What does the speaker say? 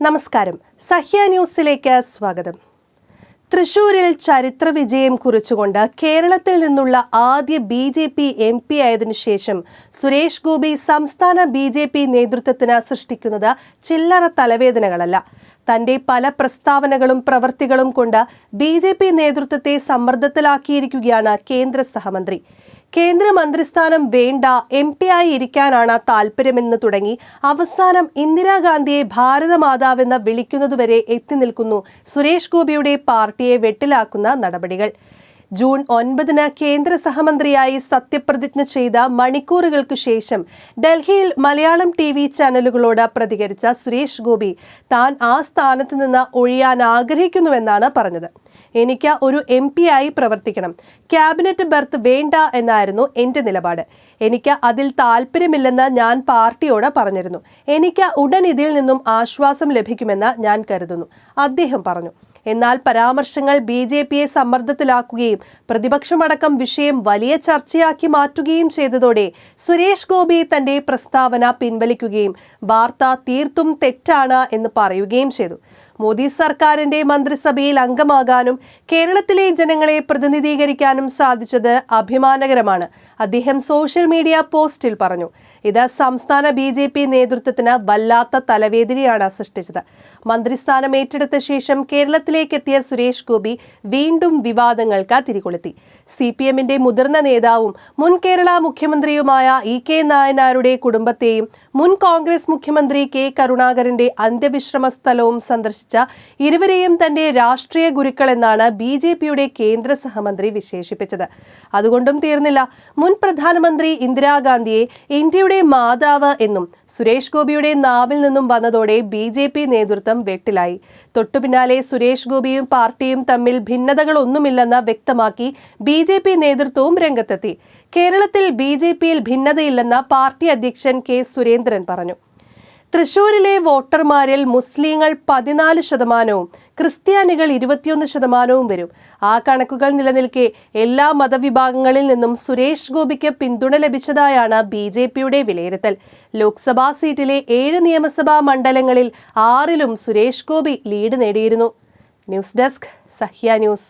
നമസ്കാരം. സഹ്യ ന്യൂസിലേക്ക് സ്വാഗതം. തൃശൂരിൽ ചരിത്ര വിജയം കുറിച്ചുകൊണ്ട് കേരളത്തിൽ നിന്നുള്ള ആദ്യ BJP MP ആയതിനു ശേഷം സുരേഷ് ഗോപി സംസ്ഥാന BJP നേതൃത്വത്തിന് സൃഷ്ടിക്കുന്നത് ചില്ലറ തലവേദനകളല്ല. തന്റെ പല പ്രസ്താവനകളും പ്രവർത്തികളും കൊണ്ട് BJP നേതൃത്വത്തെ സമ്മർദ്ദത്തിലാക്കിയിരിക്കുകയാണ് കേന്ദ്ര സഹമന്ത്രി. കേന്ദ്ര മന്ത്രിസ്ഥാനം വേണ്ട, MP ആയി ഇരിക്കാനാണ് താല്പര്യമെന്ന് തുടങ്ങി അവസാനം ഇന്ദിരാഗാന്ധിയെ ഭാരതമാതാവെന്ന് വിളിക്കുന്നതുവരെ എത്തി നിൽക്കുന്നു സുരേഷ് ഗോപിയുടെ പാർട്ടിയെ വെട്ടിലാക്കുന്ന നടപടികൾ. ജൂൺ 9 കേന്ദ്ര സഹമന്ത്രിയായി സത്യപ്രതിജ്ഞ ചെയ്ത മണിക്കൂറുകൾക്ക് ശേഷം ഡൽഹിയിൽ മലയാളം TV ചാനലുകളോട് പ്രതികരിച്ച സുരേഷ് ഗോപി താൻ ആ സ്ഥാനത്ത് നിന്ന് ഒഴിയാൻ ആഗ്രഹിക്കുന്നുവെന്നാണ് പറഞ്ഞത്. എനിക്ക് ഒരു MP ആയി പ്രവർത്തിക്കണം, ക്യാബിനറ്റ് ബർത്ത് വേണ്ട എന്നായിരുന്നു എൻ്റെ നിലപാട്. എനിക്ക് അതിൽ താല്പര്യമില്ലെന്ന് ഞാൻ പാർട്ടിയോട് പറഞ്ഞിരുന്നു. എനിക്ക് ഉടൻ ഇതിൽ നിന്നും ആശ്വാസം ലഭിക്കുമെന്ന് ഞാൻ കരുതുന്നു, അദ്ദേഹം പറഞ്ഞു. എന്നാൽ പരാമർശങ്ങൾ BJPയെ സമ്മർദ്ദത്തിലാക്കുകയും പ്രതിപക്ഷമടക്കം വിഷയം വലിയ ചർച്ചയാക്കി മാറ്റുകയും ചെയ്തതോടെ സുരേഷ് ഗോപി തന്റെ പ്രസ്താവന പിൻവലിക്കുകയും വാർത്ത തീർത്തും തെറ്റാണ് എന്ന് പറയുകയും ചെയ്തു. മോദി സർക്കാരിന്റെ മന്ത്രിസഭയിൽ അംഗമാകാനും കേരളത്തിലെ ജനങ്ങളെ പ്രതിനിധീകരിക്കാനും സാധിച്ചത് അഭിമാനകരമാണ്, അദ്ദേഹം സോഷ്യൽ മീഡിയ പോസ്റ്റിൽ പറഞ്ഞു. ഇത് സംസ്ഥാന BJP നേതൃത്വത്തിന് വല്ലാത്ത തലവേദനയാണ് സൃഷ്ടിച്ചത്. മന്ത്രിസ്ഥാനം ഏറ്റെടുത്ത ശേഷം കേരളത്തിലേക്ക് എത്തിയ സുരേഷ് ഗോപി വീണ്ടും വിവാദങ്ങൾക്ക് തിരികൊളുത്തി. CPMന്റെ മുതിർന്ന നേതാവും മുൻ കേരള മുഖ്യമന്ത്രിയുമായ EK നായനാരുടെ കുടുംബത്തെയും മുൻ കോൺഗ്രസ് മുഖ്യമന്ത്രി K കരുണാകരന്റെ അന്ത്യവിശ്രമ സ്ഥലവും സന്ദർശിച്ച ഇരുവരെയും തന്റെ രാഷ്ട്രീയ ഗുരുക്കൾ എന്നാണ് BJPയുടെ കേന്ദ്ര സഹമന്ത്രി വിശേഷിപ്പിച്ചത്. അതുകൊണ്ടും തീർന്നില്ല. മുൻ പ്രധാനമന്ത്രി ഇന്ദിരാഗാന്ധിയെ ഇന്ത്യയുടെ മാതാവ് എന്നും സുരേഷ് ഗോപിയുടെ നാവിൽ നിന്നും വന്നതോടെ BJP നേതൃത്വം വെട്ടിലായി. തൊട്ടുപിന്നാലെ സുരേഷ് ഗോപിയും പാർട്ടിയും തമ്മിൽ ഭിന്നതകളൊന്നുമില്ലെന്ന് വ്യക്തമാക്കി BJP നേതൃത്വവും രംഗത്തെത്തി. കേരളത്തിൽ BJPയിൽ ഭിന്നതയില്ലെന്ന് പാർട്ടി അധ്യക്ഷൻ K സുരേന്ദ്രൻ പറഞ്ഞു. തൃശൂരിലെ വോട്ടർമാരിൽ മുസ്ലിങ്ങൾ 14%, ക്രിസ്ത്യാനികൾ 21% വരും. ആ കണക്കുകൾ നിലനിൽക്കെ എല്ലാ മതവിഭാഗങ്ങളിൽ നിന്നും സുരേഷ് ഗോപിക്ക് പിന്തുണ ലഭിച്ചതായാണ് BJPയുടെ വിലയിരുത്തൽ. ലോക്സഭാ സീറ്റിലെ 7 നിയമസഭാ മണ്ഡലങ്ങളിൽ 6ലും സുരേഷ് ഗോപി ലീഡ് നേടിയിരുന്നു. News desk, Sahya news.